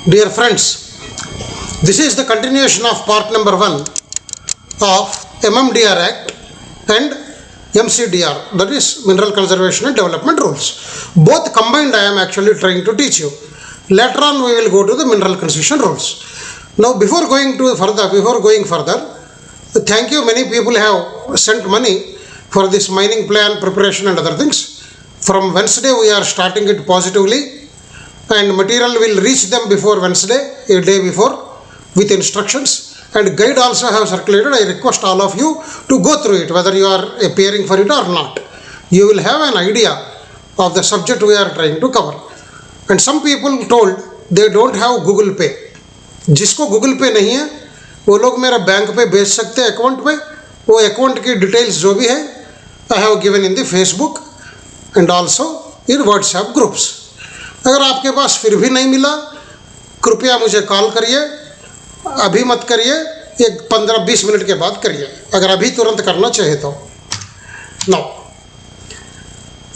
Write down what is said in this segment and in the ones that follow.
Dear friends, this is the continuation of part number 1 of MMDR Act and MCDR, that is Mineral Conservation and Development Rules. Both combined I am actually trying to teach you. Later on we will go to the Mineral Conservation Rules. Now before going further, thank you, many people have sent money for this mining plan preparation and other things. From Wednesday we are starting it positively, and material will reach them before Wednesday, a day before, with instructions, and guide also have circulated. I request all of you to go through it, whether you are appearing for it or not. You will have an idea of the subject we are trying to cover. And some people told they don't have Google Pay. जिसको Google Pay नहीं है वो लोग मेरा bank पे भेज सकते हैं अकाउंट पे. वो अकाउंट की डिटेल्स जो भी है आई have given in the Facebook and also in WhatsApp groups. अगर आपके पास फिर भी नहीं मिला, कृपया मुझे कॉल करिए. अभी मत करिए, एक 15-20 मिनट के बाद करिए, अगर अभी तुरंत करना चाहे तो. Now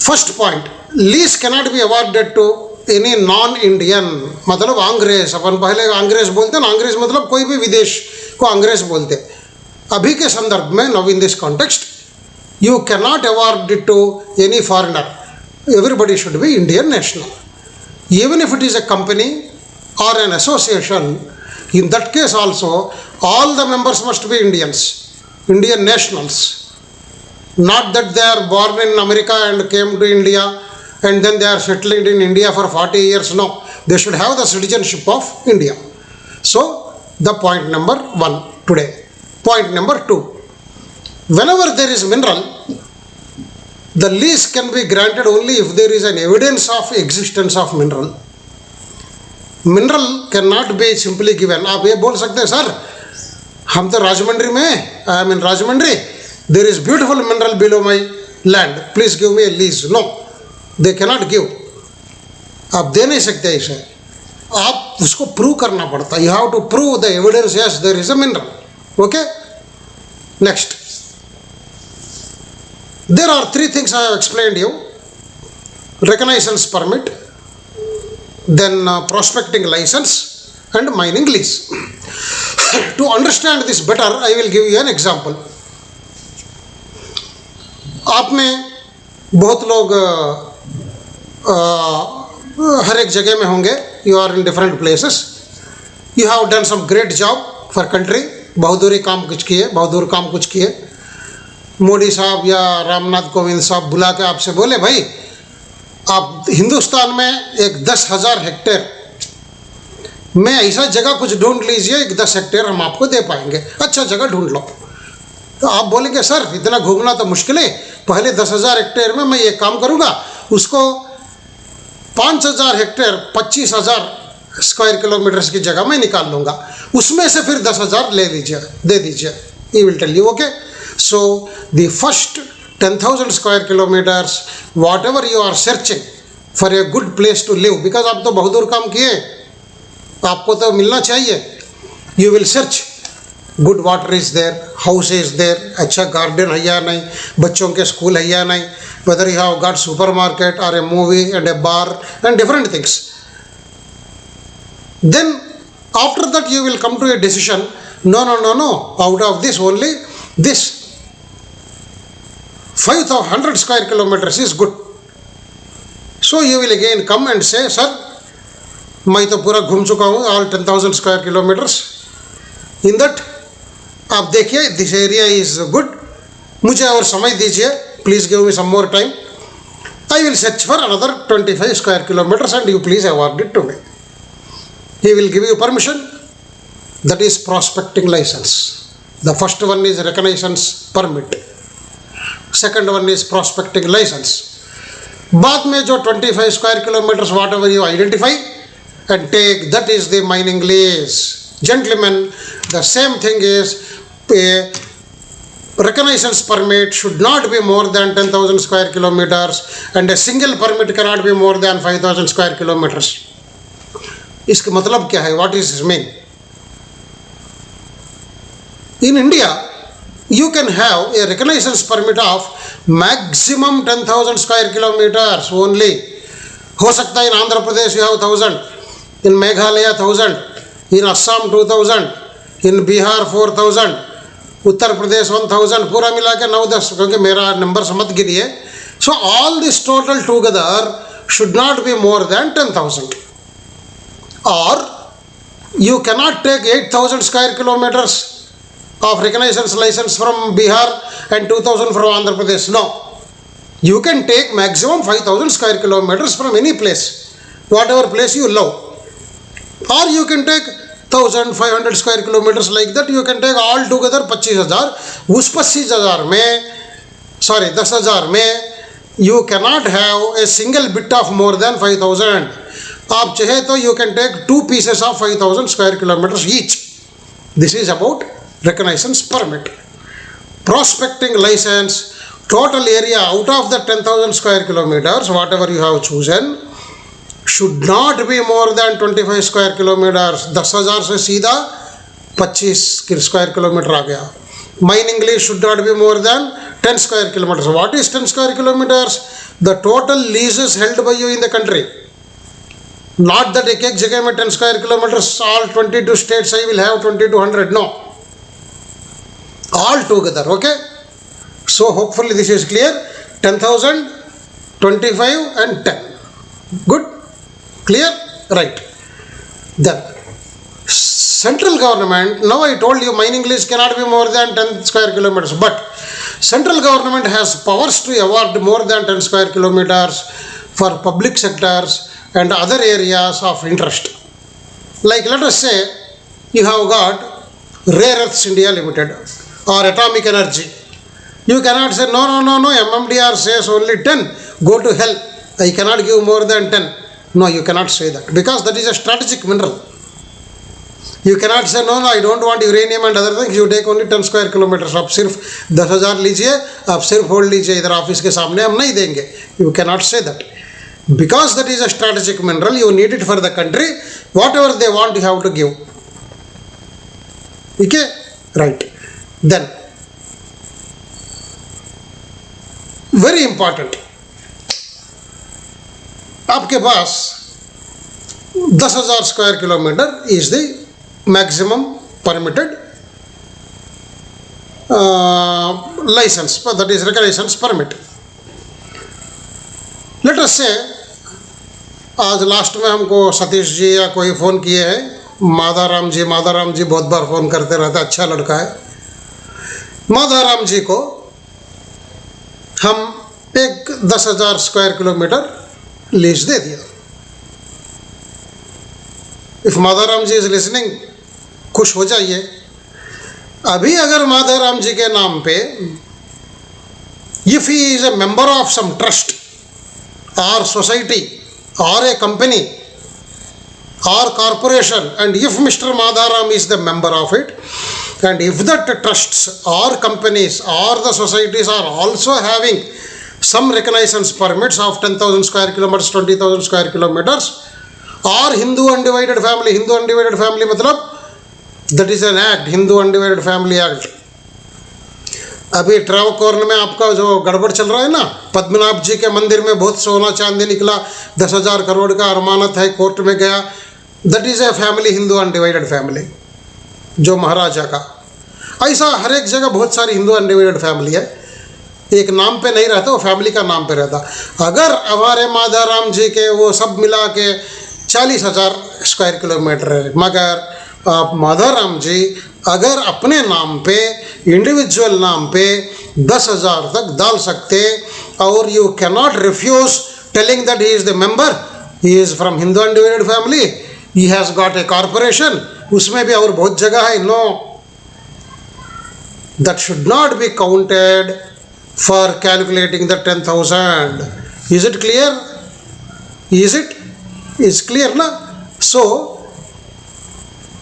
first point, lease cannot be awarded to any non Indian. मतलब अंग्रेज, अपन पहले अंग्रेज बोलते ना, अंग्रेज मतलब कोई भी विदेश को अंग्रेज बोलते. अभी के संदर्भ में, now in this context, you cannot award it to any foreigner. Everybody should be Indian national. Even if it is a company or an association, in that case also all the members must be Indians, Indian nationals. Not that they are born in America and came to India and then they are settled in India for 40 years. No, they should have the citizenship of India. So the point number 1 today. Point number 2, whenever there is mineral, the lease can be granted only if there is an evidence of existence of mineral. Mineral cannot be simply given. आप ये बोल सकते हैं sir हम तो राजमंड्री में हैं, I am in Rajahmundry, there is beautiful mineral below my land, please give me a lease. No, they cannot give. आप दे नहीं सकते इसे, आप उसको प्रूव करना पड़ता. You have to prove the evidence, yes there is a mineral. Okay, next. There are 3 things I have explained you: reconnaissance permit, then prospecting license and mining lease. To understand this better, I will give you an example. आप में बहुत लोग हर एक जगह में होंगे. You are in different places. You have done some great job for country. बहादुरी काम कुछ किए, बहादुर काम कुछ किए. मोदी साहब या रामनाथ कोविंद साहब बुला के आपसे बोले भाई आप हिंदुस्तान में एक 10,000 हेक्टेयर में ऐसा जगह कुछ ढूंढ लीजिए, एक 10 हेक्टेयर हम आपको दे पाएंगे, अच्छा जगह ढूंढ लो. तो आप बोलेंगे सर इतना घूमना तो मुश्किल है, पहले 10,000 हेक्टेयर में मैं ये काम करूँगा, उसको 5,000 हेक्टेयर 25,000 स्क्वायर किलोमीटर्स की जगह मैं निकाल लूँगा, उसमें से फिर 10,000 ले लीजिए, दे दीजिए. He will tell you okay. So the first 10,000 square kilometers, whatever you are searching for a good place to live, because आप तो बहादुर काम किए, आपको तो मिलना चाहिए. You will search good water is there, house is there, अच्छा garden है या नहीं, बच्चों के स्कूल है या नहीं, whether you have got supermarket or a movie and a bar and different things. Then after that you will come to a decision, no, out of this only this 500 square kilometers is good. So you will again come and say sir मैं तो पूरा घूम चुका हूँ all 10,000 square kilometers. In that आप देखिए this area is good, मुझे और समय दीजिए, please give me some more time. I will search for another 25 square kilometers and you please award it to me. He will give you permission. That is prospecting license. The first one is reconnaissance permit, second one is prospecting license. बाद में जो 25 square kilometers whatever you identify and take, that is the mining lease. Gentlemen, the same thing is a reconnaissance permit should not be more than 10,000 square kilometers and a single permit cannot be more than 5,000 square kilometers. इसका मतलब क्या है? What is this mean? In India, you can have a reconnaissance permit of maximum 10,000 square kilometers only. हो सकता है in Andhra Pradesh you have 1,000, in Meghalaya 1000, in Assam 2000, in Bihar 4000, Uttar Pradesh 1000, पूरा मिला के 9-10, क्योंकि मेरा नंबर मत गिनिए. So all this total together should not be more than 10,000. Or you cannot take 8,000 square kilometers of reconnaissance license from Bihar and 2,000 from Andhra Pradesh. No. You can take maximum 5,000 square kilometers from any place, whatever place you love. Or you can take 1,500 square kilometers, like that. You can take all together 25,000. उस 25,000 में, sorry, 10,000 में you cannot have a single bit of more than 5,000. आप चाहे तो you can take 2 pieces of 5,000 square kilometers each. This is about reconnaissance permit. Prospecting license, total area out of the 10,000 square kilometers, whatever you have chosen, should not be more than 25 square kilometers. 10,000 से सीधा 25 square kilometer आ गया. Mining lease should not be more than 10 square kilometers. What is 10 square kilometers? The total leases held by you in the country. Not that एक जगह में 10 square kilometers, all 22 states I will have 2200. No. All together, okay? So hopefully this is clear. 10,000, 25 and 10. Good? Clear? Right. Then central government, now I told you mining lease cannot be more than 10 square kilometers, but central government has powers to award more than 10 square kilometers for public sectors and other areas of interest. Like let us say you have got Rare Earths India Limited or Atomic Energy. You cannot say no, MMDR says only 10, go to hell, I cannot give more than 10. No, you cannot say that, because that is a strategic mineral. You cannot say no, I don't want uranium and other things, you take only 10 square kilometers. आप सिर्फ 10,000 लीजिए, आप सिर्फ hold लीजिए इधर office के सामने, हम नहीं देंगे. You cannot say that, because that is a strategic mineral. You need it for the country. Whatever they want, you have to give. Okay, right. Then very important, आपके पास 10,000 square kilometer is the maximum permitted license, that is reconnaissance permit. Let us say आज last में हमको सतीश जी या कोई phone किए हैं, माधाराम जी बहुत बार phone करते रहता है, अच्छा लड़का है. माधाराम जी को हम एक 10,000 स्क्वायर किलोमीटर लीज दे दिया. If Madharam ji is listening, खुश हो जाइए. अभी अगर माधाराम जी के नाम पे, if he is a member of some trust or society or a company or corporation, and if Mr. Madharam is the member of it, and if that trusts or companies or the societies are also having some reconnaissance permits of 10,000 square kilometers, 20,000 square kilometers, or Hindu undivided family मतलब that is an act, Hindu undivided family act. अभी ट्रावकोर्न में आपका जो गड़बड़ चल रहा है ना, पद्मनाभ जी के मंदिर में बहुत सोना चांदी निकला, 10,000 करोड़ का अरमानत है, कोर्ट में गया. That is a family, Hindu undivided family, जो महाराजा का. ऐसा हर एक जगह बहुत सारी हिंदू अनडिवाइडेड फैमिली है. एक नाम पे नहीं रहता, वो फैमिली का नाम पे रहता. अगर हमारे माधाराम जी के वो सब मिला के 40,000 स्क्वायर किलोमीटर है, मगर आप माधाराम जी अगर अपने नाम पे, इंडिविजुअल नाम पे 10,000 तक डाल सकते, और you cannot refuse telling that he is the member, he is from Hindu undivided family, he has got a corporation, उसमें भी और बहुत जगह है. No, that should not be counted for calculating the 10,000. Is it clear? Is it is clear ना? So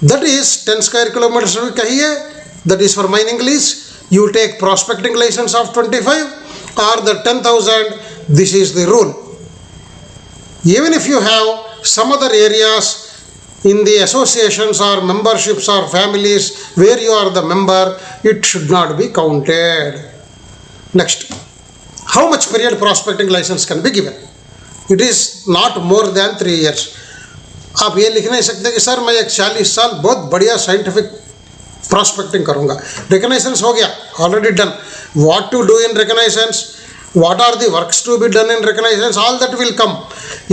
that is 10 square kilometers कहिए, that is for mining lease. You take prospecting license of 25 or the 10,000. This is the rule. Even if you have some other areas in the associations or memberships or families where you are the member, it should not be counted. Next, how much period prospecting license can be given? It is not more than 3 years. आप ये लिख नहीं सकते कि sir मैं एक 40 साल बहुत बढ़िया साइंटिफिक प्रॉस्पेक्टिंग करूँगा. रिकग्नाइजेंस हो गया, already done. What to do in recognisance, what are the works to be done in reconnaissance, all that will come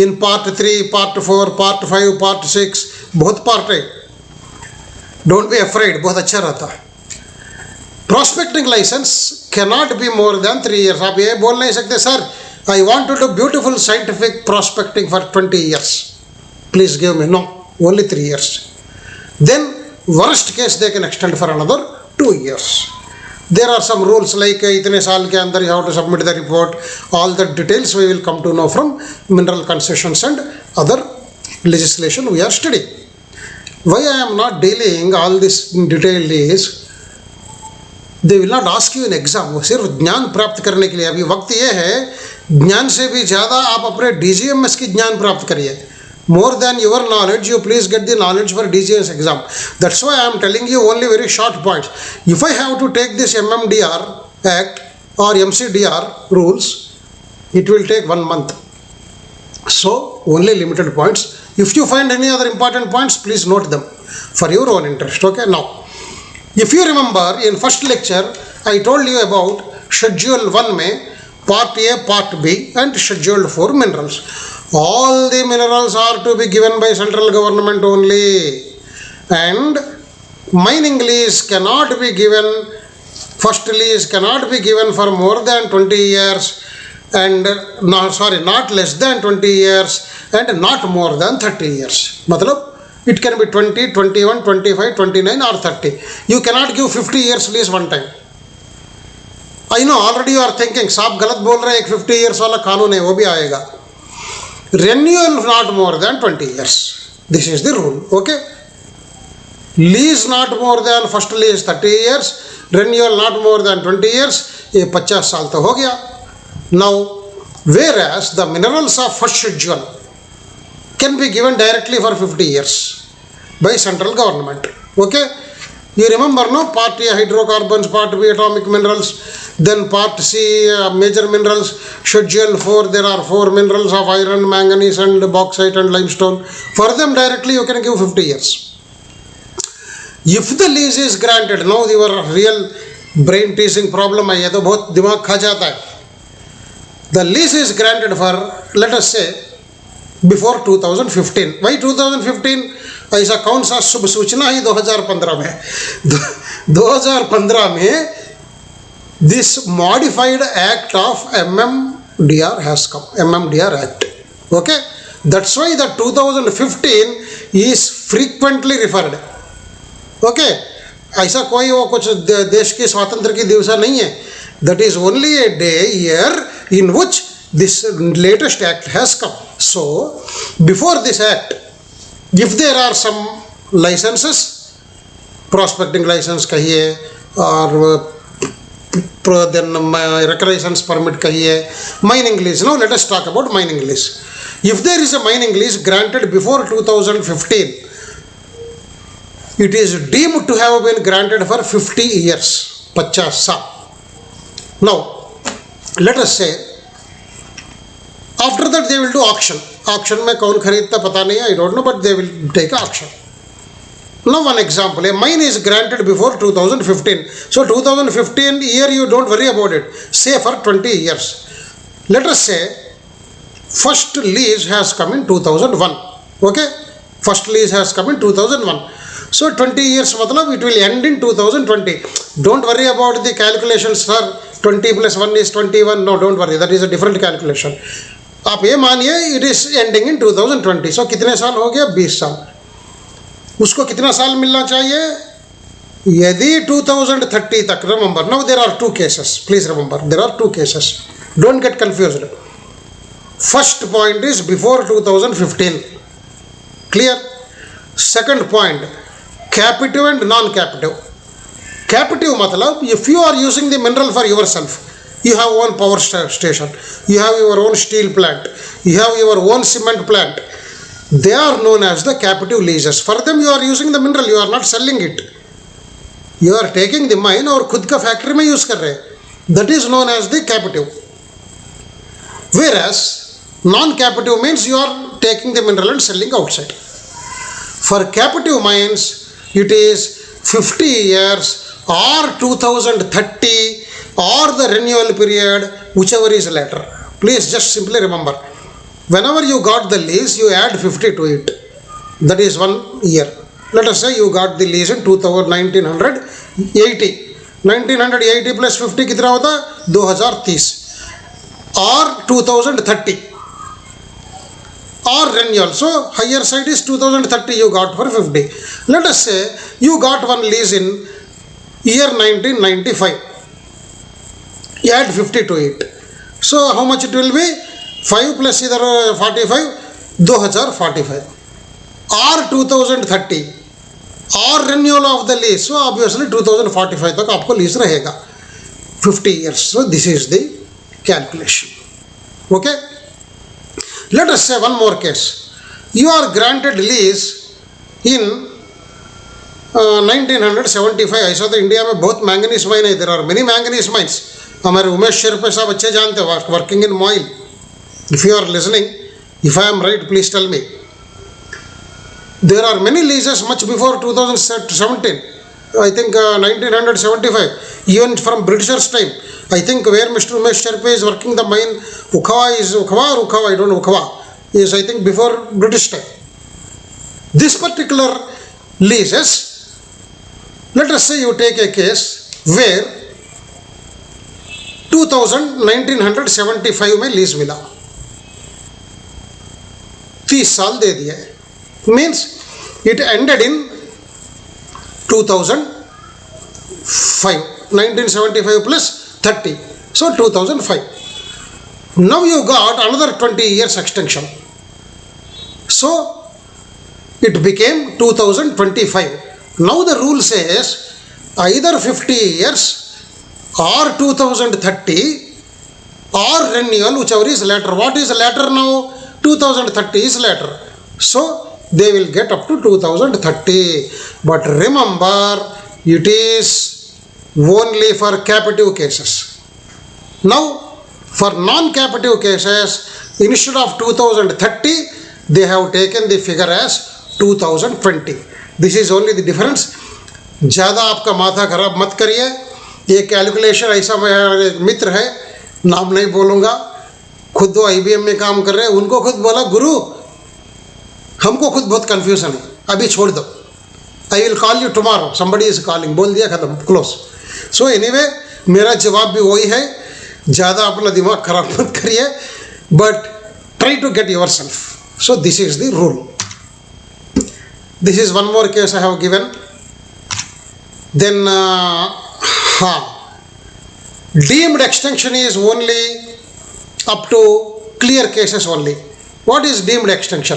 in part 3, part 4, part 5, part 6. बहुत पार्ट है, डोंट बी अफ्रेड, बहुत अच्छा रहता है. Prospecting licence cannot be more than 3 years. आप ये बोल नहीं सकते sir I want to do beautiful scientific prospecting for 20 years, please give me. No, only 3 years. Then worst case they can extend for another 2 years. There are some rules like इतने साल के अंदर you have to submit the report. All the details we will come to know from mineral concessions and other legislation we are studying. Why I am not dealing all this in detail is they will not ask you in exam. वो सिर्फ ज्ञान प्राप्त करने के लिए. अभी वक्त ये है, ज्ञान से भी ज़्यादा आप अपने DGMS की ज्ञान प्राप्त करिए. More than your knowledge, you please get the knowledge for DGS exam. That's why I am telling you only very short points. If I have to take this MMDR Act or MCDR rules, it will take 1 month. So, only limited points. If you find any other important points, please note them for your own interest. Okay, now, if you remember in first lecture, I told you about Schedule 1 में Part A, Part B and Schedule 4 minerals. All the minerals are to be given by central government only, and mining lease cannot be given, first lease cannot be given for more than 20 years and not less than 20 years and not more than 30 years. मतलब it can be 20, 21, 25, 29 or 30. You cannot give 50 years lease one time. I know already you are thinking साहब गलत बोल रहे हैं, एक 50 years वाला कानून है, वो भी आएगा. Renewal not more than 20 years. This is the rule. Okay. Lease not more than, first lease 30 years, renewal not more than 20 years. ये 50 साल तो हो गया. Now, whereas the minerals of first schedule can be given directly for 50 years by central government. Okay. You remember, no? Part A hydrocarbons, Part B atomic minerals, then Part C major minerals. Schedule 4 there are 4 minerals of iron, manganese and bauxite and limestone. For them directly you can give 50 years. If the lease is granted, now your real brain teasing problem है, ये तो बहुत दिमाग खा जाता है. The lease is granted for, let us say, before 2015. Why 2015? ऐसा कौन सा शुभ सूचना ही 2015 में 2015 में this modified act of MMDR has come, MMDR Act. Okay, that's why the 2015 is frequently referred. Okay, ऐसा कोई वो कुछ देश की स्वातंत्र की दिवस नहीं है. That is only a day year in which this latest act has come. So before this act, if there are some licenses, prospecting license कहिए और then reconnaissance permit कहिए, mining lease. Now let us talk about mining lease. If there is a mining lease granted before 2015, it is deemed to have been granted for 50 years, 50 साल. Now let us say after that they will do auction. Auction में कौन खरीदता पता नहीं, I don't know, but they will take auction. Now one example, a mine is granted before 2015. So 2015 year you don't worry about it. Say for 20 years. Let us say first lease has come in 2001. Okay, first lease has come in 2001. So 20 years मतलब it will end in 2020. Don't worry about the calculations, sir. 20 plus 1 is 21. No, don't worry, that is a different calculation. आप ये मानिए it is ending in 2020. So कितने साल हो गया? 20 साल. उसको कितना साल मिलना चाहिए? यदि 2030 तक. Remember, now there are 2 cases. Please remember, there are 2 cases. Don't get confused. First point is before 2015. Clear? Second point, captive and non-captive. Captive मतलब if you are using the mineral for yourself, you have one power station, you have your own steel plant, you have your own cement plant, they are known as the captive leases. For them you are using the mineral, you are not selling it, you are taking the mine और खुद का factory में use कर रहे हैं. That is known as the captive. Whereas non-captive means you are taking the mineral and selling outside. For captive mines, it is 50 years or 2030 or the renewal period, whichever is later. Please just simply remember, whenever you got the lease, you add 50 to it. That is 1 year. Let us say you got the lease in 1980. 1980 plus 50 कितना होता है? 2030 or 2030 or renewal. So higher side is 2030 you got for 50. Let us say you got one lease in year 1995. You add 50 to it. So how much it will be? 5 plus either 45, 2045 or 2030 or renewal of the lease. So obviously 2045 तक आपको lease रहेगा 50 years. So this is the calculation. Okay. Let us say one more case. You are granted lease in 1975. ऐसा तो India में बहुत manganese mine है. There are many manganese mines. हमारे उमेश शेरपे साहब अच्छे जानते हैं, working in MOIL. If you are listening, if I am right, please tell me. There are many leases much before 2017. I think 1975, even from Britishers' time. I think where Mr. Umesh Sharpe is working the mine, Ukhawa, I don't know, Ukhawa is I think before British time. This particular leases, let us say you take a case where 1975 में lease मिला, 30 साल दे दिया है. Means it ended in 2005. 1975 plus 30, so 2005. Now you got another 20 years extension, so it became 2025. Now the rule says either 50 years or 2030 or renewal, whichever is later. What is later now? 2030 is later, so they will get up to 2030. But remember, it is only for captive cases. Now for non-captive cases, instead of 2030 they have taken the figure as 2020. This is only the difference. ज़्यादा आपका माथा खराब मत करिए. ये calculation ऐसा, मेरा मित्र है, नाम नहीं बोलूँगा, खुद वो IBM में काम कर रहे हैं, उनको खुद बोला गुरु हमको खुद बहुत कन्फ्यूजन है, अभी छोड़ दो, I will call you tomorrow, somebody is calling, बोल दिया, खत्म, क्लोज. सो एनीवे मेरा जवाब भी वही है, ज़्यादा अपना दिमाग खराब मत करिए, but try to get yourself. So this is the rule. This is one more case I have given. Then हाँ, deemed extension is only up to clear cases only. What is deemed extension?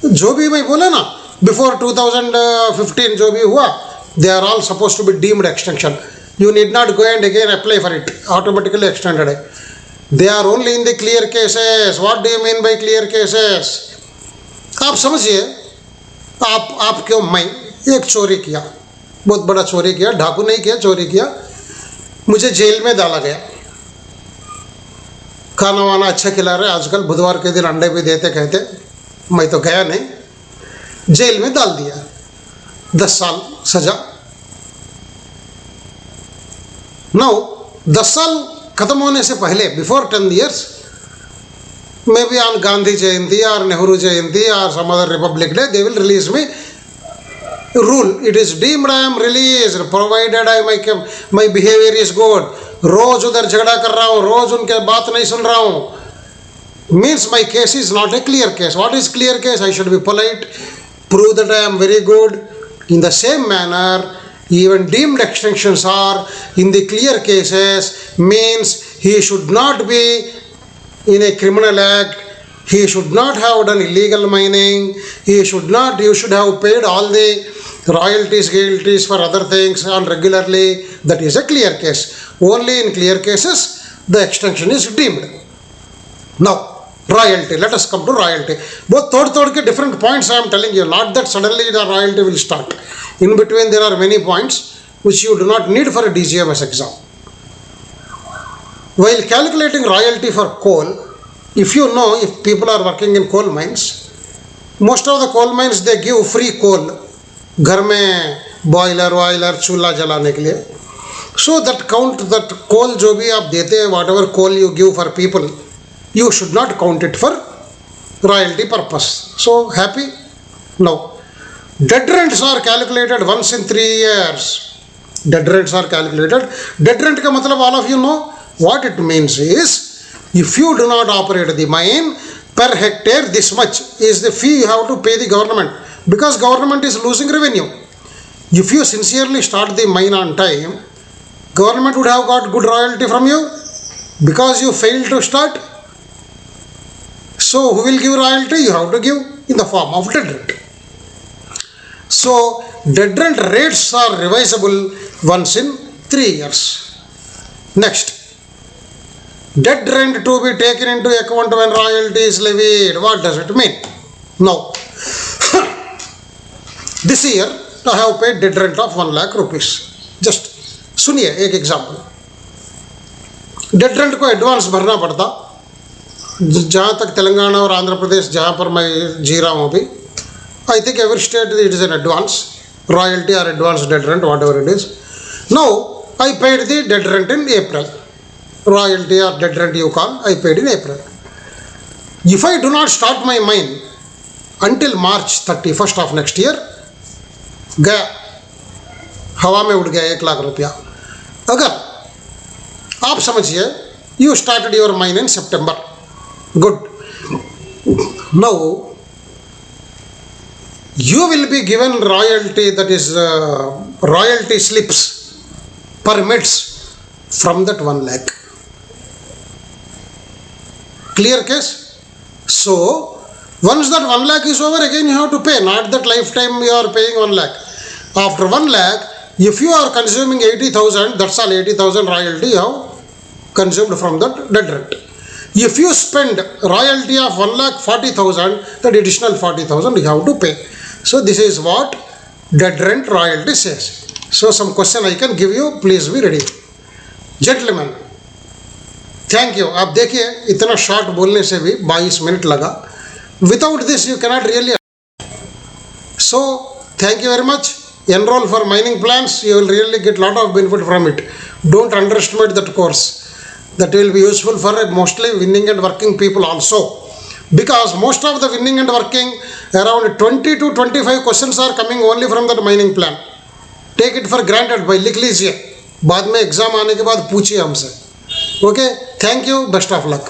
जो भी मैं बोला ना before 2015 जो भी हुआ, they are all suppose to be deemed extension. You need not go and again apply for it, automatically extended है. They are only in the clear cases. What do you mean by clear cases? आप समझिए, आप क्यों, मैं एक चोरी किया, बहुत बड़ा चोरी किया, डाकू नहीं किया, चोरी किया, मुझे जेल में डाला गया. खाना वाना अच्छा खिला रहे, आजकल बुधवार के दिन अंडे भी देते कहते, मैं तो गया नहीं, जेल में डाल दिया, 10 साल सजा. नाउ 10 साल खत्म होने से पहले, before 10 years, may be on Gandhi Jayanti और नेहरू जयंती और some other republic day, they will release me. Rule, it is deemed I am release provided my behaviour is good. रोज उधर झगड़ा कर रहा हूँ, रोज उनके बात नहीं सुन रहा हूँ, means my case is not a clear case. What is clear case? I should be polite, prove that I am very good. In the same manner, even deemed extensions are in the clear cases, means he should not be in a criminal act, he should not have done illegal mining, you should have paid all the royalties, guilties for other things on regularly. That is a clear case. Only in clear cases the extension is deemed. Now royalty, let us come to royalty. Both tod ke different points I am telling you, not that suddenly the royalty will start. In between there are many points which you do not need for a DGMS exam. While calculating royalty for coal, if you know, if people are working in coal mines, most of the coal mines they give free coal, घर में boiler वॉयलर चूल्हा जलाने के लिए. So that count that coal जो भी आप देते हैं, whatever coal you give for people, you should not count it for royalty purpose. So happy? No. Dead rents are calculated once in 3 years. Dead rents are calculated. Dead rent का मतलब all of you know what it means is, if you do not operate the mine, per hectare this much is the fee you have to pay the government, because government is losing revenue. If you sincerely start the mine on time, government would have got good royalty from you. Because you failed to start, so who will give royalty? You have to give in the form of dead rent. So dead rent rates are revisable once in 3 years. Next, dead rent to be taken into account when royalty is levied. What does it mean? Now, this year I have paid dead rent of 1 lakh rupees. Just सुनिए एक example. Dead rent को advance भरना पड़ता. जहाँ तक तेलंगाना और आंध्र प्रदेश जहाँ पर मैं जी रहा हूँ अभी, I think every state it is an advance royalty और advance dead rent, whatever it is. Now I paid the dead rent in April. Royalty और dead rent you call, I paid in April. If I do not start my mine until March 31st of next year, गया, हवा में उड़ गया 1 लाख रुपया. अगर आप समझिए you started your mine in September. Good. Now you will be given royalty, that is royalty slips, permits from that 1 lakh. Clear case? So once that 1 lakh is over, again you have to pay. Not that lifetime you are paying 1 lakh. After 1 lakh, if you are consuming 80,000, that's all 80,000 royalty you have consumed from that dead rent. If you spend royalty of 1,40,000, that additional 40,000 you have to pay. So this is what dead rent royalty says. So some question I can give you, please be ready. Gentlemen, thank you. आप देखिए इतना short बोलने से भी 22 minute लगा. Without this you cannot really. So thank you very much. Enroll for mining plans. You will really get lot of benefit from it. Don't underestimate that course. That will be useful for mostly winning and working people also, because most of the winning and working, around 20 to 25 questions are coming only from that mining plan. Take it for granted. भाई लिख लीजिए, बाद में exam आने के बाद पूछिए हमसे. Okay, thank you, best of luck.